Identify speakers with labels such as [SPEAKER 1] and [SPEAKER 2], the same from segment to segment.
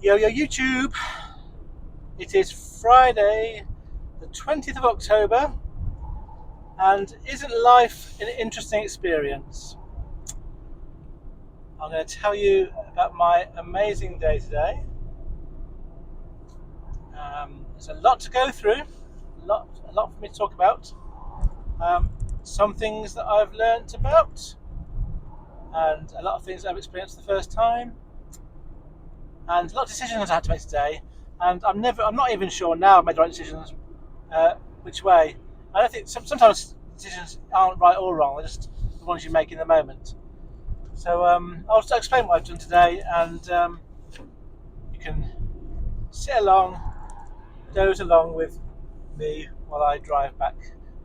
[SPEAKER 1] Yo, yo, YouTube! It is Friday, the 20th of October, and isn't life an interesting experience? I'm going to tell you about my amazing day today. There's a lot to go through, a lot for me to talk about. Some things that I've learnt about, and a lot of things that I've experienced the first time, and a lot of decisions I had to make today. And I'm not even sure now I've made the right decisions, which way. I don't think sometimes decisions aren't right or wrong; they're just the ones you make in the moment. So I'll explain what I've done today, and you can sit along, doze along with me while I drive back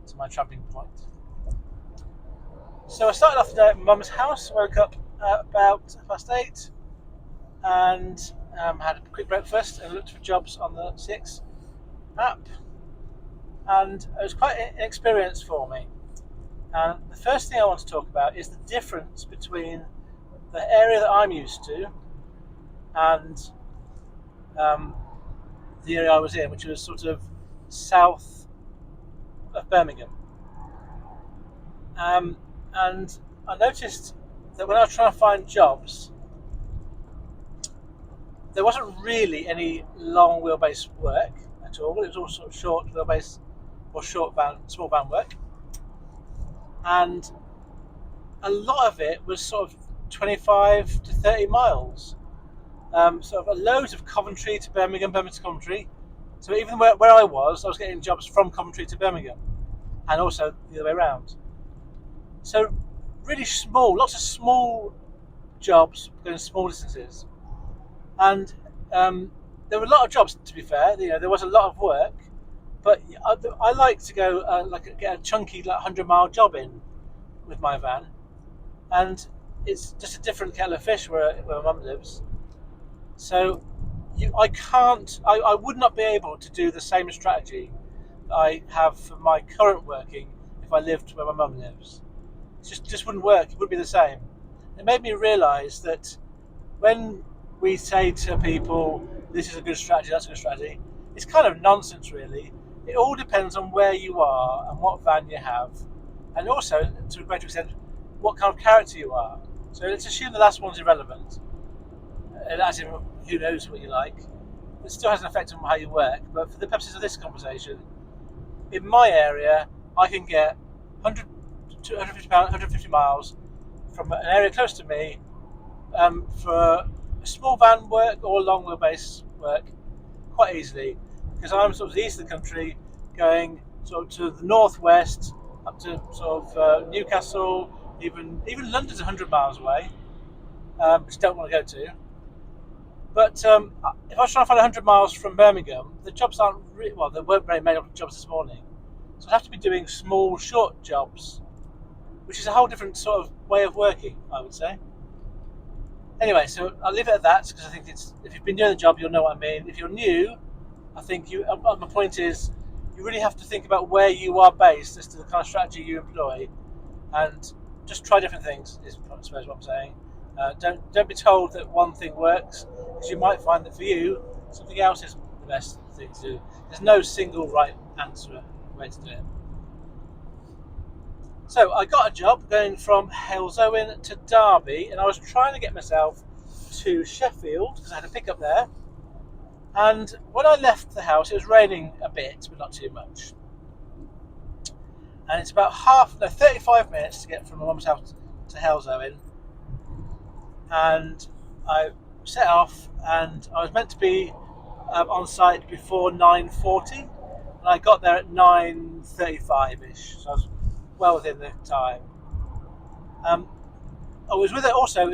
[SPEAKER 1] to my travelling point. So I started off today at Mum's house. Woke up at about 8:30 and had a quick breakfast and looked for jobs on the Six app. And it was quite an experience for me. And the first thing I want to talk about is the difference between the area that I'm used to and the area I was in, which was sort of south of Birmingham. And I noticed that when I was trying to find jobs, there wasn't really any long wheelbase work at all. It was all sort of short wheelbase or small van work. And a lot of it was sort of 25 to 30 miles. Sort of loads of Coventry to Birmingham to Coventry. So even where I was getting jobs from Coventry to Birmingham, and also the other way around. So really small, lots of small jobs going small distances, and there were a lot of jobs. To be fair, there was a lot of work, but I like to go get a chunky 100-mile job in with my van, and it's just a different kettle of fish where my mum lives. So I would not be able to do the same strategy that I have for my current working if I lived where my mum lives. It just wouldn't work. It wouldn't be the same. It made me realise that when we say to people, this is a good strategy, that's a good strategy, it's kind of nonsense, really. It all depends on where you are and what van you have, and also, to a greater extent, what kind of character you are. So let's assume the last one's irrelevant, as in who knows what you like. It still has an effect on how you work, but for the purposes of this conversation, in my area, I can get 100 to 150 miles from an area close to me for small van work or long wheelbase work quite easily, because I'm sort of the east of the country, going sort of to the northwest up to sort of Newcastle, even London's 100 miles away, which I don't want to go to. But if I was trying to find 100 miles from Birmingham, the jobs aren't there weren't very many jobs this morning, so I'd have to be doing small, short jobs, which is a whole different sort of way of working, I would say. Anyway, so I'll leave it at that, because I think if you've been doing the job, you'll know what I mean. If you're new, I think my point is, you really have to think about where you are based as to the kind of strategy you employ, and just try different things, is I suppose what I'm saying. Don't be told that one thing works, because you might find that for you, something else is the best thing to do. There's no single right answer way to do it. So I got a job going from Halesowen to Derby, and I was trying to get myself to Sheffield because I had a pickup there. And when I left the house, it was raining a bit, but not too much. And it's about 35 minutes to get from my mum's house to Halesowen. And I set off, and I was meant to be on site before 9:40, and I got there at 9:35ish, so I was well within the time. It was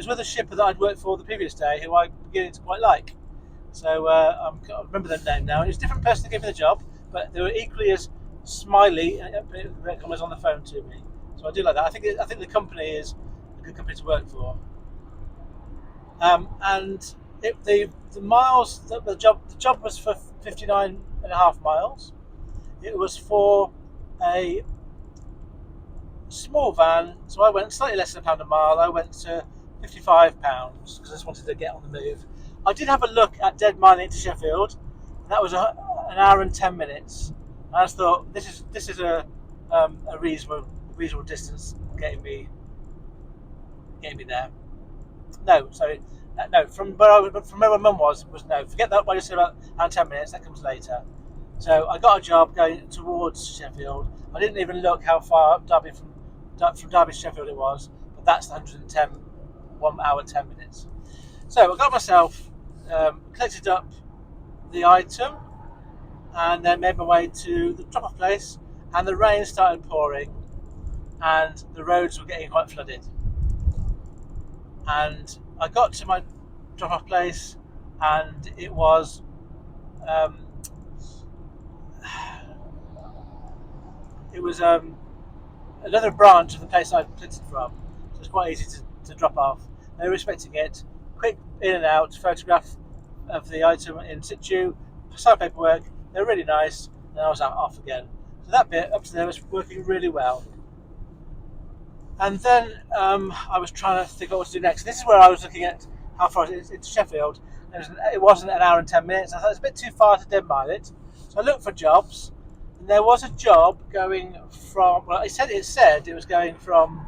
[SPEAKER 1] with a shipper that I'd worked for the previous day, who I'm beginning to quite like. So I remember their name now. It was a different person that gave me the job, but they were equally as smiley and was on the phone to me. So I do like that. I think the company is a good company to work for. And the miles, the job was for 59.5 miles. It was for a small van, so I went slightly less than £1 a mile. I went to £55 because I just wanted to get on the move. I did have a look at Dead Mining to Sheffield, and that was an hour and 10 minutes. And I just thought this is a reasonable distance getting me there. No, sorry, no. From where my mum was no. Forget that. What I just said about hour and 10 minutes. That comes later. So I got a job going towards Sheffield. I didn't even look how far Derby from Derby to Sheffield it was, but that's 110, 1 hour 10 minutes. So I got myself collected up the item, and then made my way to the drop-off place. And the rain started pouring, and the roads were getting quite flooded. And I got to my drop-off place, and it was another branch of the place I collected from, so it's quite easy to drop off. They were expecting it, quick in and out, photograph of the item in situ, sign paperwork. They're really nice, and I was off again. So that bit up to there was working really well. And then I was trying to think what to do next. This is where I was looking at how far it is to Sheffield. It wasn't an hour and 10 minutes. I thought it was a bit too far to Dead Mile it. So I looked for jobs, and there was a job going from. Well, it said it was going from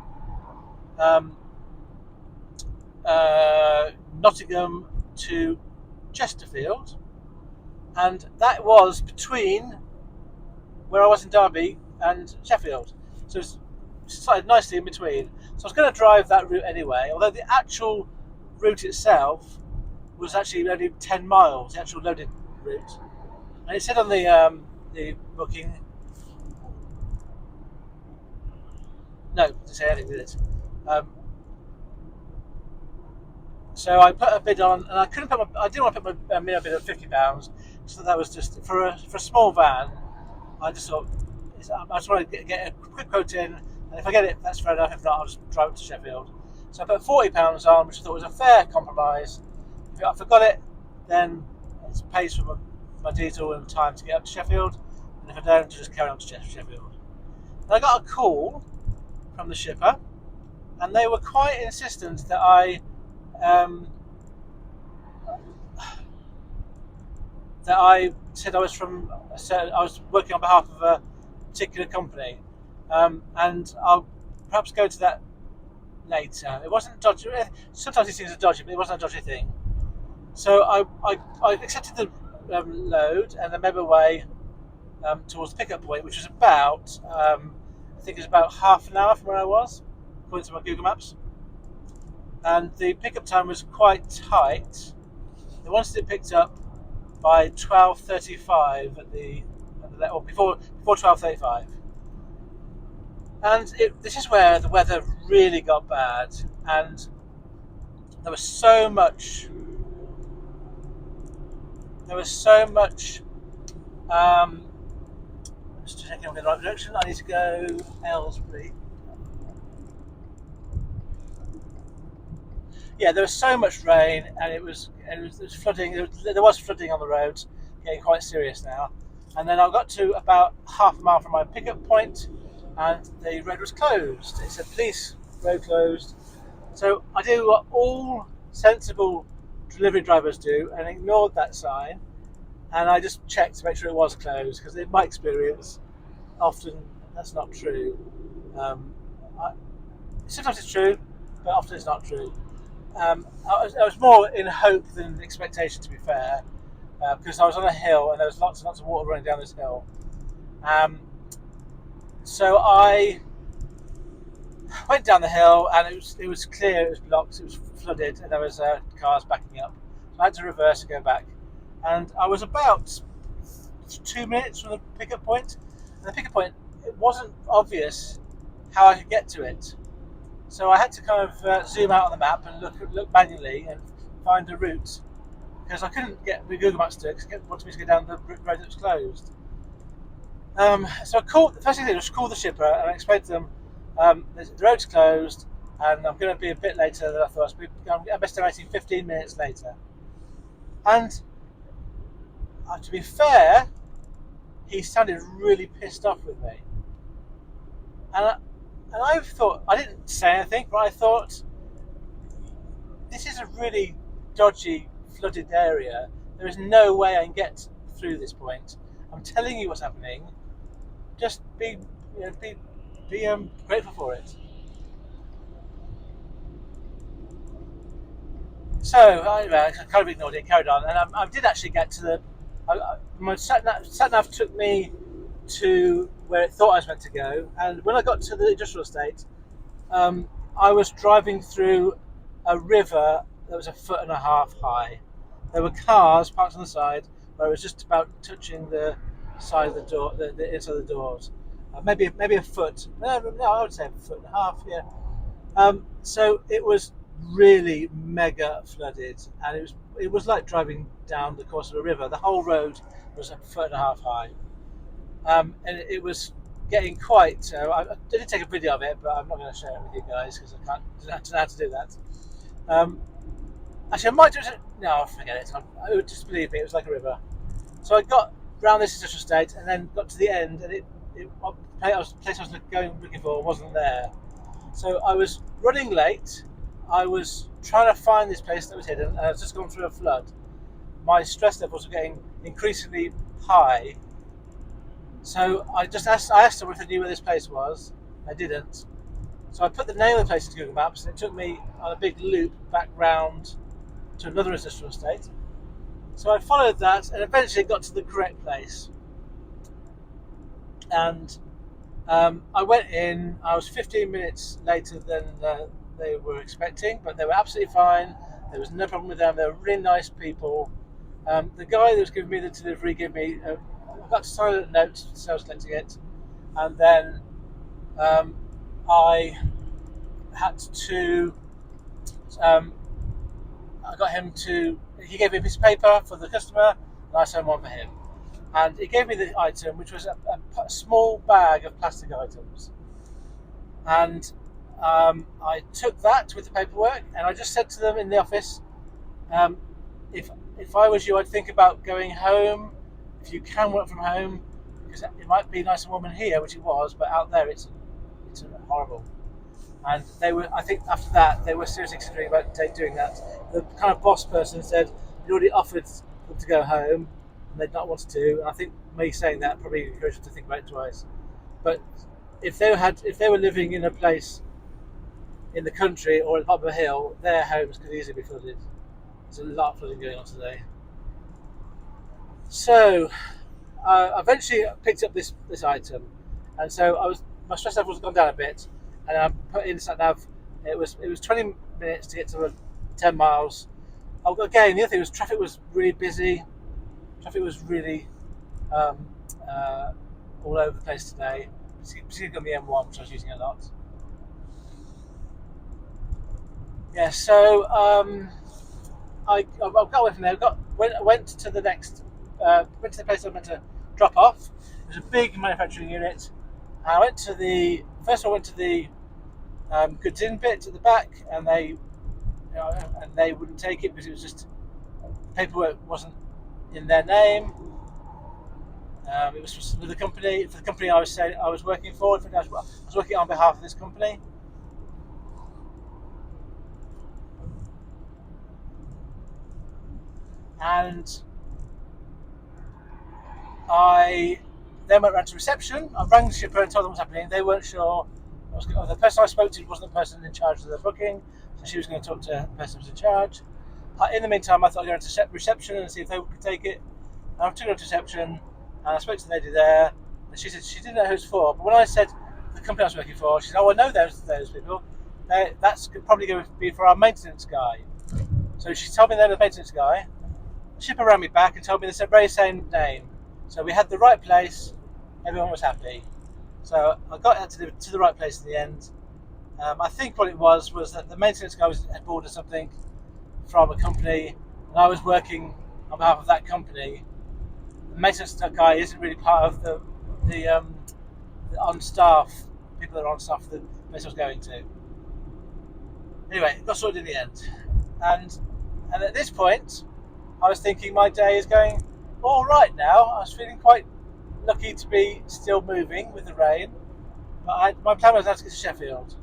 [SPEAKER 1] Nottingham to Chesterfield, and that was between where I was in Derby and Sheffield. So it started nicely in between. So I was going to drive that route anyway, although the actual route itself was actually only 10 miles, the actual loaded route. And it said on the booking, no, to say anything, did it? So I put a bid on, and I didn't want to put my minimum bid of £50, so that was just for a small van. I just thought I just want to get a quick quote in, and if I get it, that's fair enough. If not, I'll just drive it to Sheffield. So I put £40 on, which I thought was a fair compromise. If I forgot it, then it pays for my diesel and time to get up to Sheffield, and if I don't, to just carry on to Sheffield. And I got a call from the shipper, and they were quite insistent that I said I was working on behalf of a particular company, and I'll perhaps go to that later. It wasn't dodgy. Sometimes these things are dodgy, but it wasn't a dodgy thing. So I accepted the load, and then made my way towards the pickup point, which was about I think it was about half an hour from where I was, according to my Google Maps. And the pickup time was quite tight. They wanted it picked up by 12:35 or before 12:35. And this is where the weather really got bad, and there was so much. Just checking I'm in the right direction. I need to go Aylesbury. Yeah, there was so much rain, and it was flooding. There was flooding on the roads, getting quite serious now. And then I got to about half a mile from my pickup point, and the road was closed. It said police, road closed. So I did what all sensible delivery drivers do, and ignored that sign. And I just checked to make sure it was closed, because in my experience, often that's not true. Sometimes it's true, but often it's not true. I was more in hope than expectation, to be fair, because I was on a hill and there was lots and lots of water running down this hill. So I went down the hill, and it was clear, it was blocked, it was flooded, and there was cars backing up. So I had to reverse and go back. And I was about 2 minutes from the pickup point. And the pickup point, it wasn't obvious how I could get to it. So I had to kind of zoom out on the map and look manually and find a route, because I couldn't get the Google Maps to it, because it wanted me to go down the road that was closed. So the first thing I did was call the shipper, and I explained to them the road's closed, and I'm going to be a bit later than I thought. I'm estimating 15 minutes later. And to be fair, he sounded really pissed off with me. And I thought, I didn't say anything, but I thought, this is a really dodgy flooded area. There is no way I can get through this point. I'm telling you what's happening. Just be grateful for it. So I kind of ignored it, carried on, and I did actually get to the. My sat nav took me to where it thought I was meant to go, and when I got to the industrial estate, I was driving through a river that was 1.5 feet high. There were cars parked on the side where it was just about touching the side of the door, the inside of the doors. Maybe a foot. No, I would say 1.5 feet. Yeah. So it was really mega flooded, and it was like driving down the course of a river. The whole road was 1.5 feet high, and it was getting quite. I did take a video of it, but I'm not going to share it with you guys because I don't know how to do that. Actually, I might do it. No, forget it. I would just believe me. It was like a river. So I got round this industrial estate and then got to the end, and the place I was looking for wasn't there. So I was running late. I was trying to find this place that was hidden, and I was just gone through a flood. My stress levels were getting increasingly high. So I asked them if they knew where this place was. They didn't. So I put the name of the place into Google Maps, and it took me on a big loop back round to another industrial estate. So I followed that and eventually got to the correct place. And I went in. I was 15 minutes later than they were expecting, but they were absolutely fine. There was no problem with them. They were really nice people. The guy that was giving me the delivery gave me. I got to sign a note, so I was collecting it, and then I had to. I got him to. He gave me a piece of paper for the customer, and I signed one for him. And he gave me the item, which was a small bag of plastic items. And I took that with the paperwork, and I just said to them in the office, if I was you, I'd think about going home. If you can work from home, because it might be nice and warm in here, which it was, but out there it's horrible. And they were, I think, after that they were seriously considering about doing that. The kind of boss person said he'd already offered them to go home, and they'd not wanted to. And I think me saying that probably encouraged them to think about it twice. But if they were living in a place in the country or at the top of a hill, their homes could easily be flooded. There's a lot of flooding going on today. So I eventually picked up this item, and so my stress level has gone down a bit, and I put in sat nav. It was 20 minutes to get to 10 miles. Again, the other thing was traffic was really busy. Traffic was really all over the place today, particularly on the M1, which I was using a lot. Yeah, so I got away from there. Went to the next. Went to the place I was meant to drop off. It was a big manufacturing unit. I went to the goods in bit at the back, and they wouldn't take it because it was just paperwork wasn't in their name. It was for the company I was working for. I was working on behalf of this company. And I then went round to reception. I rang the shipper and told them what was happening. They weren't sure. The person I spoke to wasn't the person in charge of the booking, so she was going to talk to the person who was in charge. In the meantime, I thought I'd go to reception and see if they could take it. And I took her to reception, and I spoke to the lady there, and she said she didn't know who it was for. But when I said the company I was working for, she said, "Oh, I know those people. That's probably going to be for our maintenance guy." So she told me they're the maintenance guy. The shipper rang me back and told me the very same name. So we had the right place. Everyone was happy. So I got to the right place in the end. I think what it was that the maintenance guy had ordered something from a company, and I was working on behalf of that company. The maintenance guy isn't really part of the on staff people that are on staff the place I was going to. Anyway, it got sorted in the end, and at this point, I was thinking my day is going all right now. I was feeling quite lucky to be still moving with the rain, but my plan was now to get to Sheffield.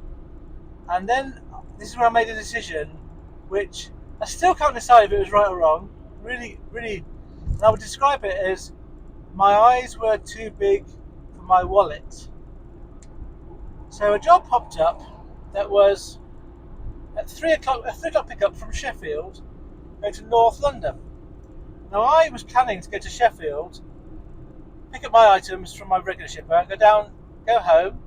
[SPEAKER 1] And then this is where I made a decision, which I still can't decide if it was right or wrong. really, really, and I would describe it as my eyes were too big for my wallet. So a job popped up that was at 3 o'clock, a 3 o'clock pickup from Sheffield, going to North London. Now I was planning to go to Sheffield, pick up my items from my regular shipper, go down, go home,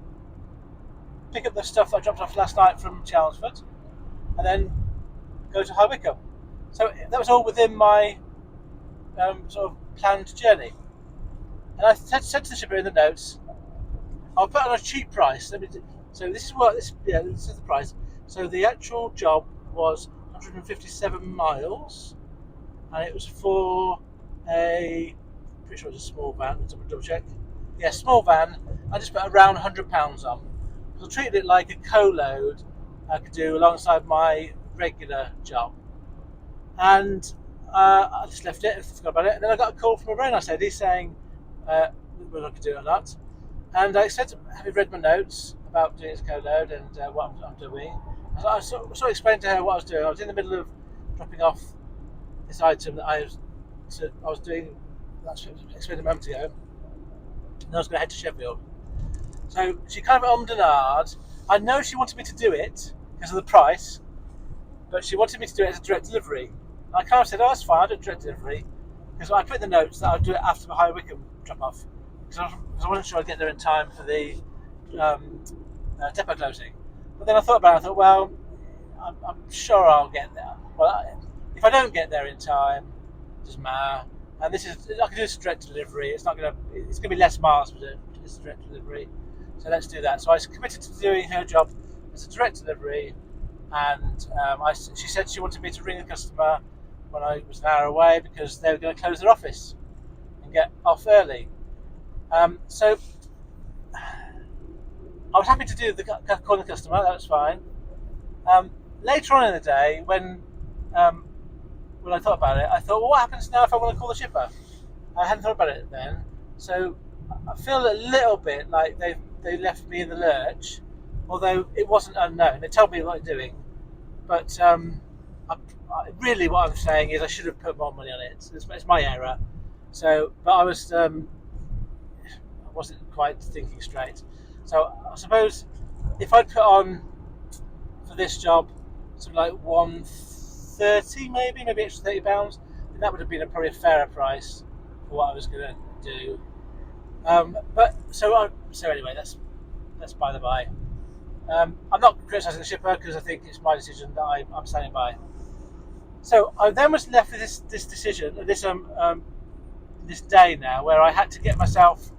[SPEAKER 1] pick up the stuff that I dropped off last night from Chelmsford, and then go to High Wycombe. So that was all within my sort of planned journey. And I said to the shipper in the notes, I'll put on a cheap price. So this is the price. So the actual job was 157 miles, and it was for pretty sure it was a small van. Let's double check. Yeah, small van. I just put around £100 on. So I treated it like a co-load I could do alongside my regular job. And I just left it, forgot about it. And then I got a call from a very nice lady saying whether I could do it or not. And I said, have you read my notes about doing this co-load and what I'm doing? I sort of explained to her what I was doing. I was in the middle of dropping off this item that I was doing, that's what I explained a moment ago. And I was going to head to Sheffield. So she kind of ummed and ahed. I know she wanted me to do it because of the price, but she wanted me to do it as a direct delivery. And I kind of said, oh, that's fine, I'll do direct delivery. Because I put in the notes that I'd do it after the High Wycombe drop-off. Because I wasn't sure I'd get there in time for the depot closing. But then I thought about it, I thought, well, I'm sure I'll get there. Well, if I don't get there in time, it doesn't matter. And I can do this direct delivery. It's going to be less miles, but it's direct delivery. So let's do that. So I committed to doing her job as a direct delivery, and she said she wanted me to ring the customer when I was an hour away because they were going to close their office and get off early. So I was happy to call the customer. That was fine. Later on in the day, when I thought about it, I thought, well, what happens now if I want to call the shipper? I hadn't thought about it then, so I feel a little bit like they left me in the lurch, although it wasn't unknown. They told me what they're doing, but really what I'm saying is I should have put more money on it. It's my error. So, but I wasn't quite thinking straight. So I suppose if I'd put on for this job something like 130, maybe extra £30, then that would have been probably a fairer price for what I was going to do. But so anyway, that's by the by. I'm not criticising the shipper because I think it's my decision that I'm standing by. So I then was left with this decision, this day now, where I had to get myself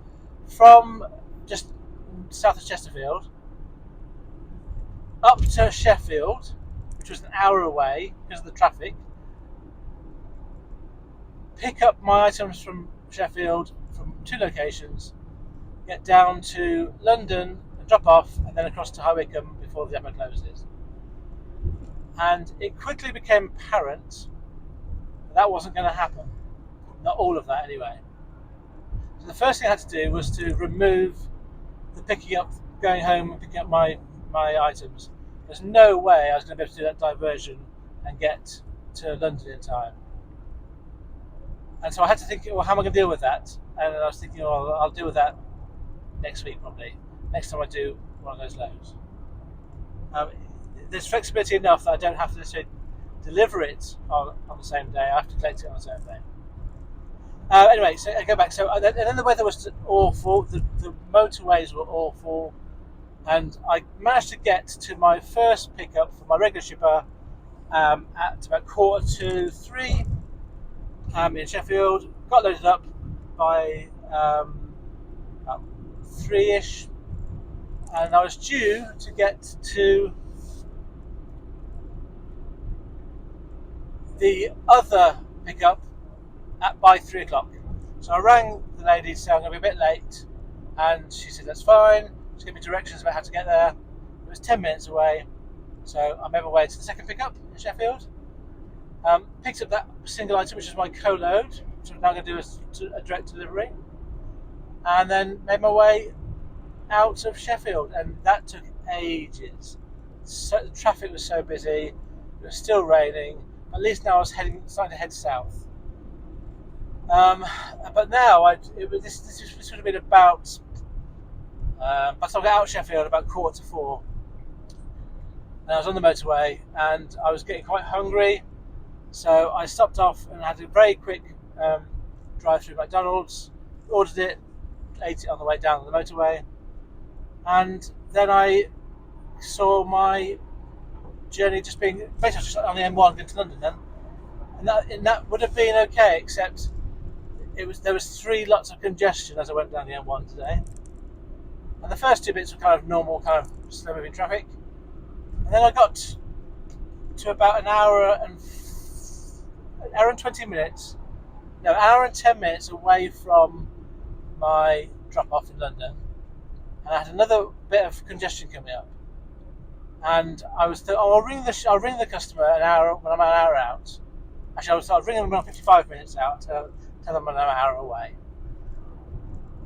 [SPEAKER 1] from just south of Chesterfield up to Sheffield, which was an hour away because of the traffic, pick up my items from Sheffield from 2 locations, get down to London and drop off, and then across to High Wycombe before the depot closes. And it quickly became apparent that wasn't going to happen. Not all of that anyway. So the first thing I had to do was to remove the picking up, going home and picking up my items. There's no way I was going to be able to do that diversion and get to London in time. And so I had to think, well, how am I going to deal with that? And I was thinking, well, I'll deal with that next week probably. Next time I do one of those loads. There's flexibility enough that I don't have to necessarily deliver it on the same day. I have to collect it on the same day. Anyway, so I go back. So and then the weather was awful. The motorways were awful, and I managed to get to my first pickup for my regular shipper at about 2:45 in Sheffield. Got loaded up by about 3ish, and I was due to get to the other pickup by 3 o'clock. So I rang the lady to say I'm going to be a bit late, and she said that's fine. She gave me directions about how to get there. It was 10 minutes away, so I made my way to the second pickup in Sheffield. Picked up that single item, which is my co-load, which I'm now going to do a direct delivery, and then made my way out of Sheffield, and that took ages. So the traffic was so busy. It was still raining. At least now I was starting to head south. But now this would have been about. But I got out of Sheffield about 3:45, and I was on the motorway, and I was getting quite hungry, so I stopped off and had a very quick drive through McDonald's, ordered it, ate it on the way down the motorway, and then I saw my journey just being basically just on the M1 going to London then, and that would have been okay, except there was 3 lots of congestion as I went down the M1 today, and the first 2 bits were kind of normal, kind of slow moving traffic, and then I got to about an hour and 20 minutes, no, an hour and 10 minutes away from my drop off in London, and I had another bit of congestion coming up. And I was I'll ring the customer an hour when I'm an hour out. Actually, I was ringing them when I'm 55 minutes out to tell them I'm an hour away.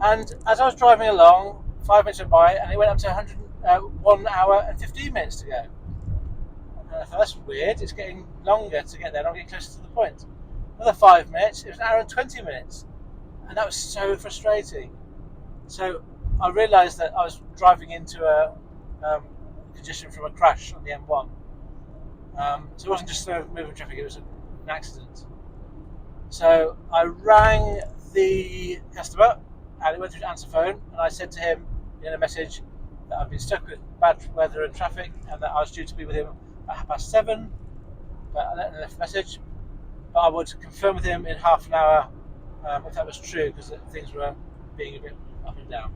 [SPEAKER 1] And as I was driving along, 5 minutes went by, and it went up to 1 hour and 15 minutes to go. And I thought, that's weird. It's getting longer to get there, and I'm getting closer to the point. Another 5 minutes. It was an hour and 20 minutes, and that was so frustrating. So I realised that I was driving into a congestion from a crash on the M1. So it wasn't just slow moving traffic, it was an accident. So I rang the customer, and it went through to answer phone, and I said to him in a message that I've been stuck with bad weather and traffic, and that I was due to be with him at 7:30, but I left a message, but I would confirm with him in half an hour if that was true, because things were being a bit up and down.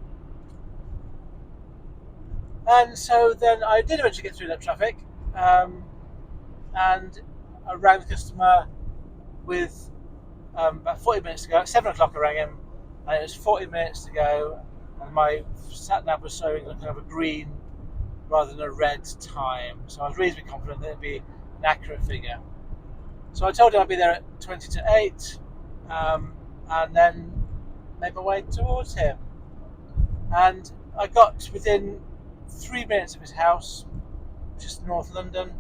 [SPEAKER 1] And so then I did eventually get through that traffic, and I rang the customer with about 40 minutes to go. At 7 o'clock I rang him, and it was 40 minutes to go, and my sat nav was showing kind of a green rather than a red time. So I was reasonably confident that it'd be an accurate figure. So I told him I'd be there at 20 to 8, and then made my way towards him. And I got within 3 minutes of his house, just North London,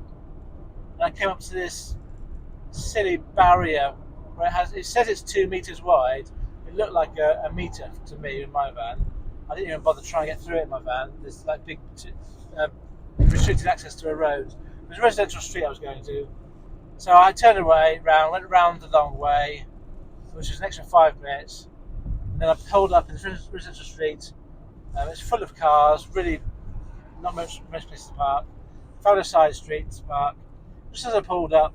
[SPEAKER 1] and I came up to this silly barrier where it says it's 2 meters wide. It looked like a meter to me in my van. I didn't even bother trying to get through it in my van. There's like big restricted access to a road. It was a residential street I was going to, so I turned away, went round the long way, which was an extra 5 minutes, and then I pulled up in the residential street. It's full of cars, really not much place to park. Found a side street to park. Just as I pulled up,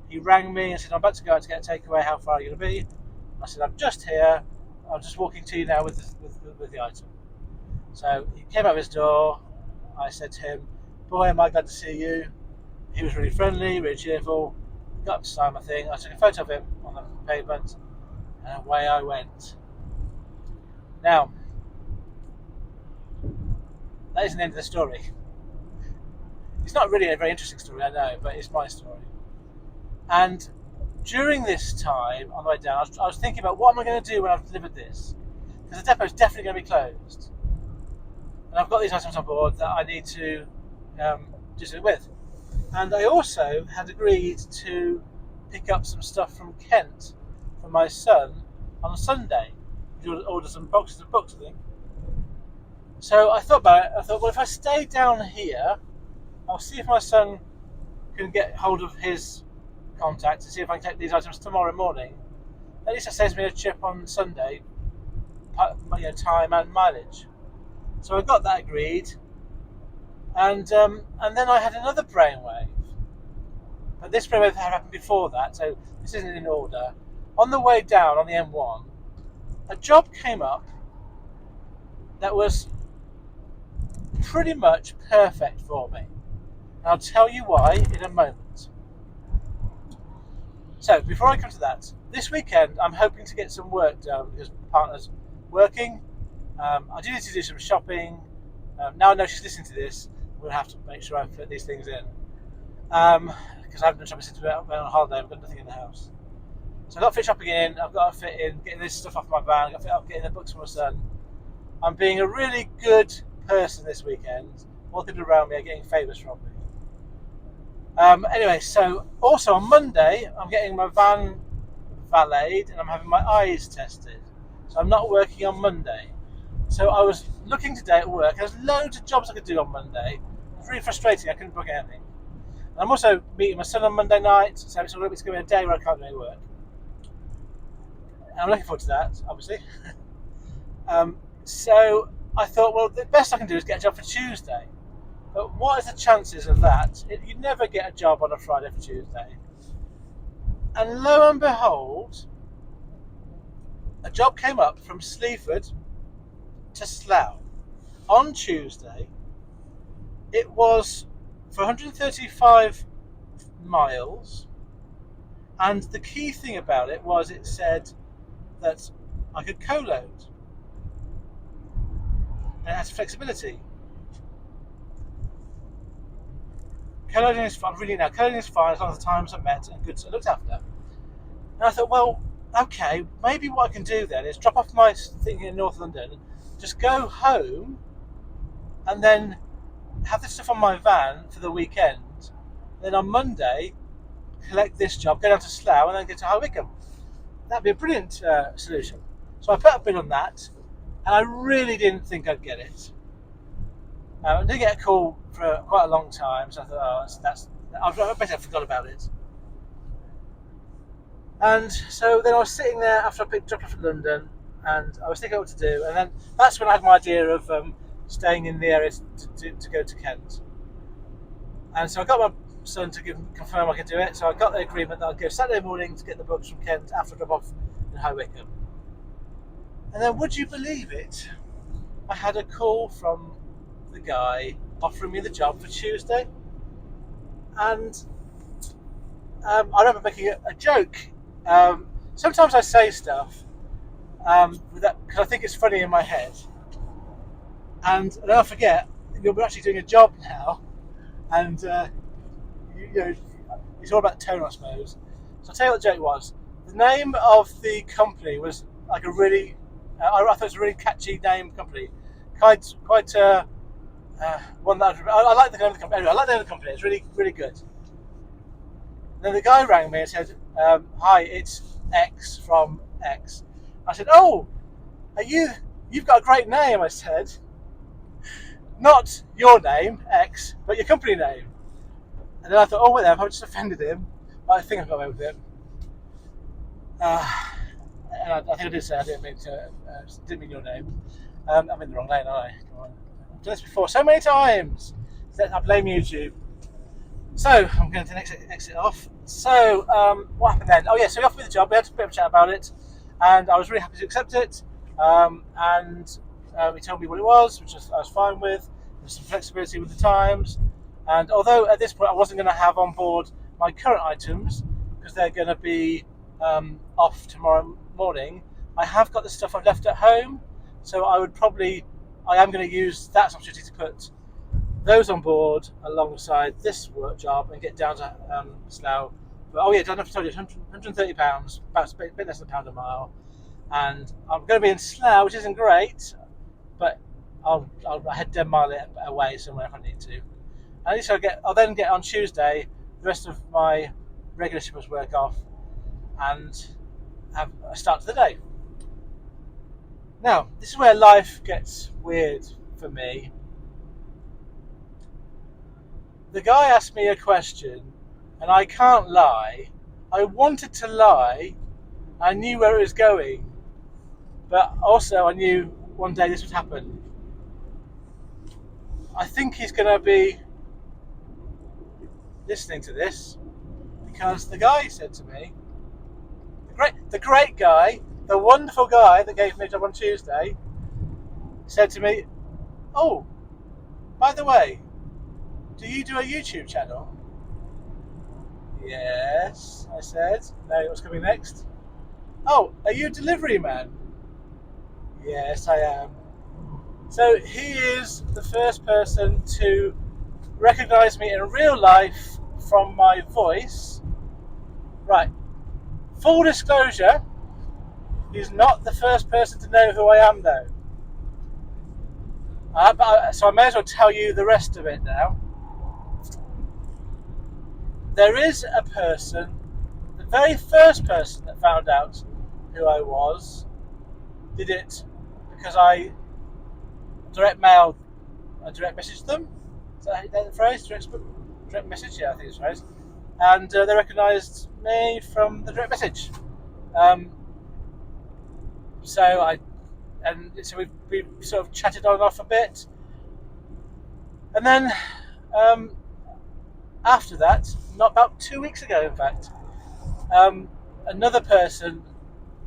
[SPEAKER 1] he rang me and said, I'm about to go out to get a takeaway, how far are you going to be? I said, I'm just here, I'm just walking to you now with the item. So he came out of his door, I said to him, boy, am I glad to see you. He was really friendly, really cheerful, got up to sign my thing. I took a photo of him on the pavement, and away I went. Now, that isn't the end of the story. It's not really a very interesting story, I know, but it's my story. And during this time, on the way down, I was thinking about what am I going to do when I've delivered this? Because the depot is definitely going to be closed. And I've got these items on board that I need to do something with. And I also had agreed to pick up some stuff from Kent for my son on Sunday. He ordered some boxes of books, I think. So I thought about it. I thought, well, if I stay down here, I'll see if my son can get hold of his contact and see if I can take these items tomorrow morning. At least that saves me a trip on Sunday, time and mileage. So I got that agreed, and then I had another brainwave. But this brainwave had happened before that, so this isn't in order. On the way down on the M1, a job came up that was pretty much perfect for me. And I'll tell you why in a moment. So before I come to that, this weekend I'm hoping to get some work done because my partner's working. I do need to do some shopping. Now I know she's listening to this, I'm going to have to make sure I fit these things in. Because I haven't done shopping since we went on holiday, I've got nothing in the house. So I've got to fit shopping in, I've got to fit in getting this stuff off my van, I've got to fit up getting the books for my son. I'm being a really good person this weekend. All the people around me are getting favours from me. Anyway, so also on Monday, I'm getting my van valeted and I'm having my eyes tested. So I'm not working on Monday. So I was looking today at work. There's loads of jobs I could do on Monday. It's really frustrating. I couldn't book anything. And I'm also meeting my son on Monday night, so it's going to be a day where I can't do any work. And I'm looking forward to that, obviously. So I thought, well, the best I can do is get a job for Tuesday. But what is the chances of that? You never get a job on a Friday for Tuesday. And lo and behold, a job came up from Sleaford to Slough on Tuesday. It was for 135 miles, and the key thing about it was it said that I could co-load, and it has flexibility. Co-loading is fine, really now. Co-loading is fine as long as the times are met and goods are looked after. And I thought, well, okay, maybe what I can do then is drop off my thing in North London, just go home, and then have this stuff on my van for the weekend. Then on Monday, collect this job, go down to Slough, and then get to High Wycombe. That'd be a brilliant solution. So I put a bid on that, and I really didn't think I'd get it. I didn't get a call for quite a long time, so I thought, I better forgot about it. And so then I was sitting there after I dropped off in London, and I was thinking what to do, and then that's when I had my idea of staying in the area to go to Kent. And so I got my son to confirm I could do it, so I got the agreement that I'd go Saturday morning to get the books from Kent after I drop off in High Wycombe. And then, would you believe it, I had a call from the guy offering me the job for Tuesday. And I remember making a joke. Sometimes I say stuff because I think it's funny in my head, and then I forget you're actually doing a job now, and it's all about tone, I suppose. So I'll tell you what the joke was. The name of the company was like a really, I thought it was a really catchy name company, quite one that I like the name of the company. Anyway, I like the name of the company. It's really, really good. And then the guy rang me and said, "Hi, it's X from X." I said, "Oh, you've got a great name," I said. "Not your name, X, but your company name." And then I thought, oh, whatever, I've just offended him. But I think I've got away with it. And I think I did say I didn't mean your name. I'm in the wrong lane, aren't I? Come on. I've done this before so many times. I blame YouTube. So I'm going to exit off. So what happened then? Oh yeah, so he offered me the job. We had a bit of a chat about it, and I was really happy to accept it. And he told me what it was, which I was fine with. There's some flexibility with the times. And although at this point I wasn't going to have on board my current items because they're going to be off tomorrow morning, I have got the stuff I've left at home. So I am going to use that opportunity to put those on board alongside this work job and get down to Slough. But, oh yeah, I don't have to tell you, £130, about a bit less than £1 a mile. And I'm going to be in Slough, which isn't great, but I'll head 10 miles away somewhere if I need to. At least I'll then get on Tuesday the rest of my regular shippers work off and have a start to the day. Now, this is where life gets weird for me. The guy asked me a question, and I can't lie. I wanted to lie. I knew where it was going, but also I knew one day this would happen. I think he's going to be listening to this because the guy said to me, the great guy, the wonderful guy that gave me a job on Tuesday, said to me, "Oh, by the way, do you do a YouTube channel?" "Yes," I said. "No, what's coming next?" "Oh, are you a delivery man?" "Yes, I am." So he is the first person to recognise me in real life from my voice. Right. Full disclosure, he's not the first person to know who I am, though. So I may as well tell you the rest of it now. There is a person that very first person that found out who I was did it because I direct messaged them. Is that the phrase? Direct message? Yeah, I think it's the phrase. And they recognised me from the direct message. So we sort of chatted on and off a bit, and then after that, not about 2 weeks ago, in fact, another person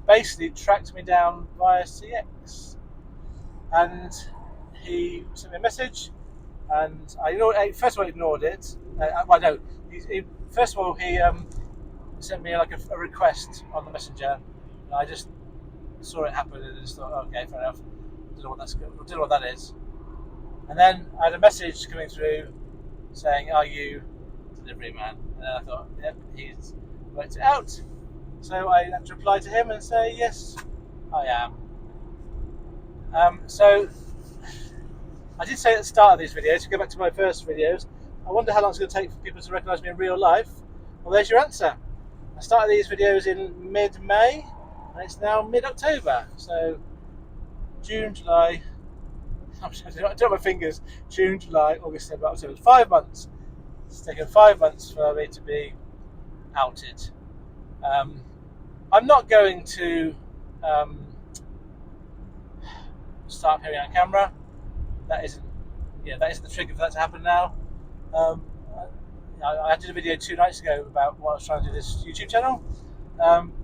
[SPEAKER 1] basically tracked me down via CX, and he sent me a message, and first of all ignored it. First of all he sent me like a request on the messenger, and I just saw it happen and just thought, okay, fair enough. Don't know what that is. And then I had a message coming through saying, "Are you delivery man?" And then I thought, yep, he's worked it out. So I had to reply to him and say, yes, I am. So I did say at the start of these videos, to go back to my first videos, I wonder how long it's going to take for people to recognise me in real life. Well, there's your answer. I started these videos in mid-May, and it's now mid-October. So June, July, I don't have my fingers, June, July, August, September, October. 5 months. It's taken 5 months for me to be outed. I'm not going to start appearing on camera. That isn't the trigger for that to happen now. I did a video 2 nights ago about what I was trying to do this YouTube channel.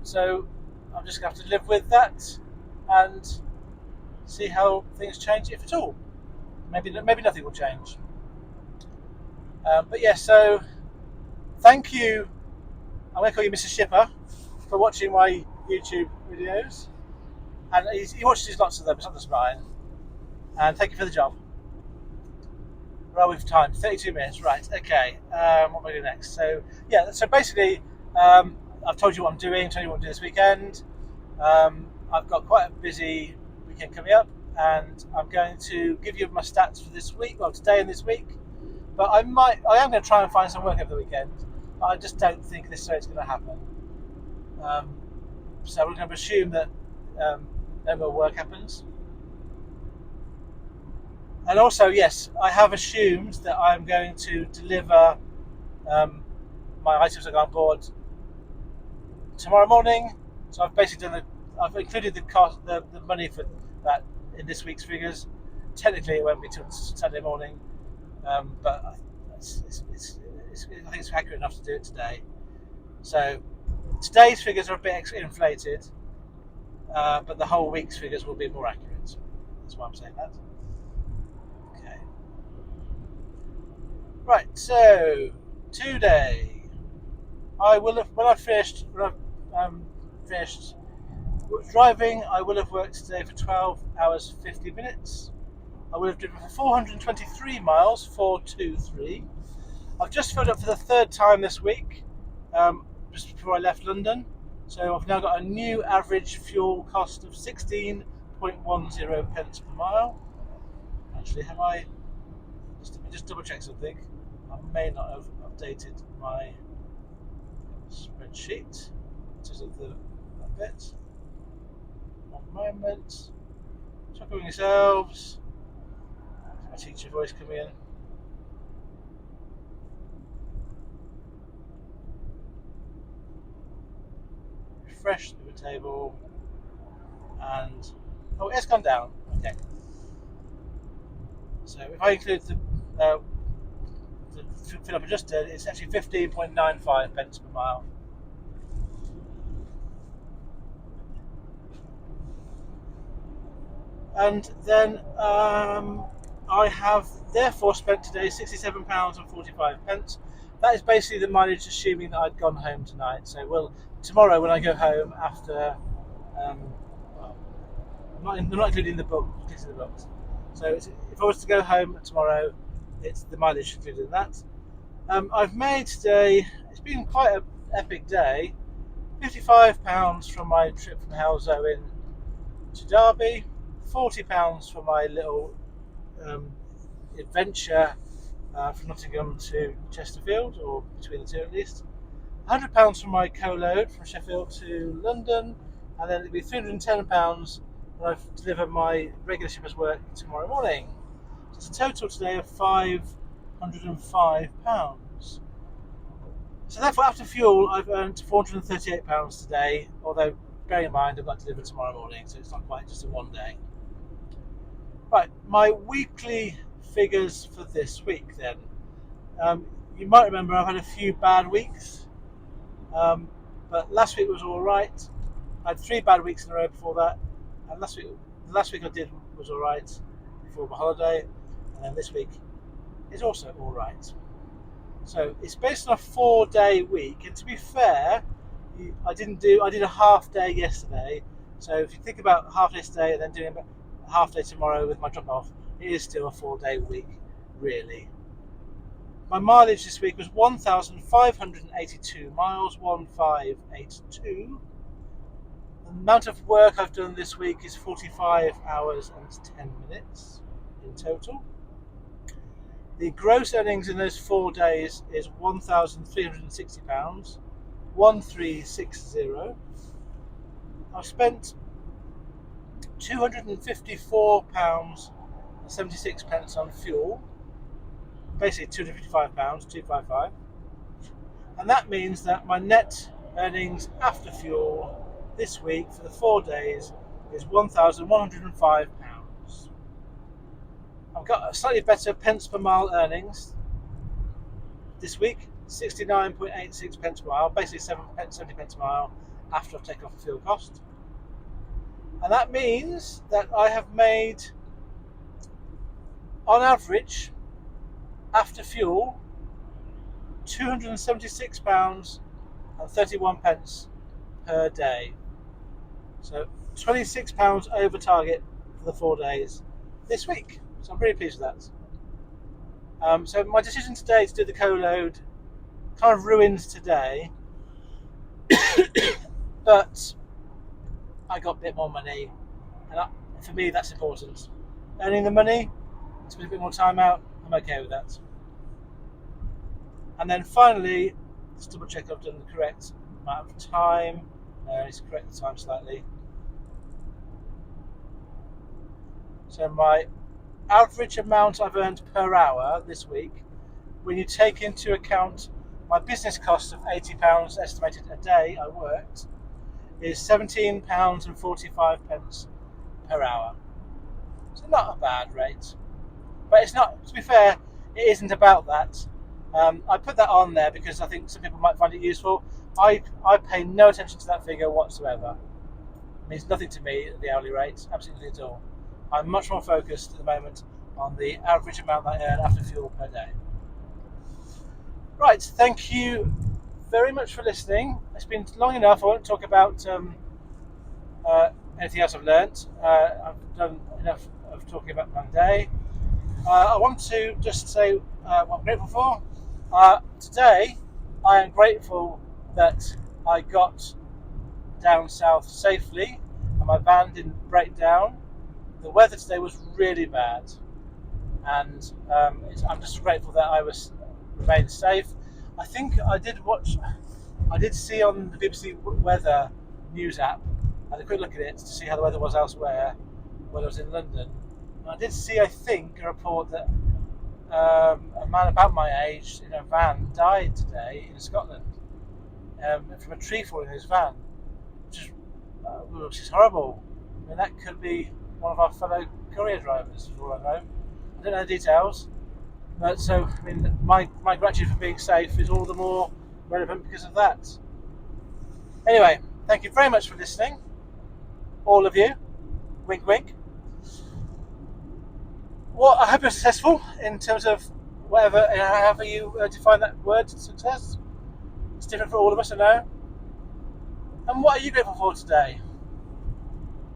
[SPEAKER 1] So I'm just going to have to live with that and see how things change, if at all. Maybe nothing will change. But yeah, so thank you. I'm going to call you Mr. Shipper for watching my YouTube videos. And he watches lots of them, it's not just mine. And thank you for the job. Well, we've time, 32 minutes, right, okay. What am I doing next? So, yeah, so basically, I've told you what I'm doing, told you what I'm doing this weekend. I've got quite a busy weekend coming up, and I'm going to give you my stats for this week, well, today and this week. But I am going to try and find some work over the weekend, but I just don't think this is going to happen. So we're going to assume that no more work happens. And also, yes, I have assumed that I'm going to deliver my items that go on board tomorrow morning. So I've basically I've included the cost, the money for that in this week's figures. Technically, it won't be till Saturday morning, but I think it's accurate enough to do it today. So today's figures are a bit inflated, but the whole week's figures will be more accurate. That's why I'm saying that. Okay. Right. So today, when I've finished driving, I will have worked today for 12 hours 50 minutes. I will have driven for 423 miles, 423. I've just filled up for the 3rd time this week, just before I left London. So I've now got a new average fuel cost of 16.10 pence per mile. Actually, have I? Just double check something. I may not have updated my spreadsheet because of that bit. 1 moment. Check on yourselves. My teacher voice coming in. Refresh the table, and it's gone down. Okay. So if I include the fill up adjusted, it's actually 15.95 pence per mile. And then I have therefore spent today £67.45. That is basically the mileage, assuming that I'd gone home tonight. So tomorrow when I go home after, I'm not including the books. So if I was to go home tomorrow, it's the mileage included in that. I've made today, it's been quite an epic day, £55 from my trip from Halesoe in to Derby, £40 for my little adventure from Nottingham to Chesterfield, or between the two at least, £100 for my co-load from Sheffield to London, and then it'll be £310 when I deliver my regular shipper's work tomorrow morning. So it's a total today of £505. So therefore, after fuel, I've earned £438 today, although bearing in mind I've got to deliver tomorrow morning, so it's not quite just a one day. Right, my weekly figures for this week then. You might remember I've had a few bad weeks, but last week was all right. I had 3 bad weeks in a row before that, and the last week I did was all right before my holiday, and then this week is also all right. So it's based on a 4-day week, and to be fair, I did a half day yesterday. So if you think about half day today and then doing a half day tomorrow with my drop off, it is still a 4-day week, really. My mileage this week was 1,582 miles, 1582. The amount of work I've done this week is 45 hours and 10 minutes in total. The gross earnings in those 4 days is £1,360, 1360. I've spent £254.76 on fuel, basically £255, 255, and that means that my net earnings after fuel this week for the 4 days is £1,105. I've got a slightly better pence per mile earnings this week, 69.86 pence per mile, basically 70 pence a mile after I've taken off the fuel cost. And that means that I have made, on average, after fuel, £276.31 per day. So £26 over target for the 4 days this week. So I'm pretty pleased with that. So my decision today to do the co-load kind of ruined today, but I got a bit more money, and for me that's important. Earning the money, spend a bit more time out, I'm okay with that. And then finally, just double check I've done the correct amount of time. It's correct the time slightly. So my average amount I've earned per hour this week, when you take into account my business cost of £80 estimated a day I worked, is £17.45 per hour. So not a bad rate. But it's not, to be fair, it isn't about that. I put that on there because I think some people might find it useful. I pay no attention to that figure whatsoever. It means nothing to me at the hourly rate, absolutely nothing at all. I'm much more focused at the moment on the average amount that I earn after fuel per day. Right, thank you very much for listening. It's been long enough. I won't talk about anything else I've learnt. I've done enough of talking about my day. I want to just say what I'm grateful for. Today, I am grateful that I got down south safely and my van didn't break down. The weather today was really bad, and I'm just grateful that I remained safe. I think I did see on the BBC Weather News app, I had a quick look at it to see how the weather was elsewhere when I was in London. And I did see, I think, a report that a man about my age in a van died today in Scotland from a tree falling in his van, which is horrible. I mean, that could be one of our fellow courier drivers, for all I know. I don't know the details, but so I mean, my gratitude for being safe is all the more relevant because of that. Anyway, thank you very much for listening, all of you. Wink, wink. Well, I hope you're successful in terms of however you define that word, success. It's different for all of us, I know. And what are you grateful for today?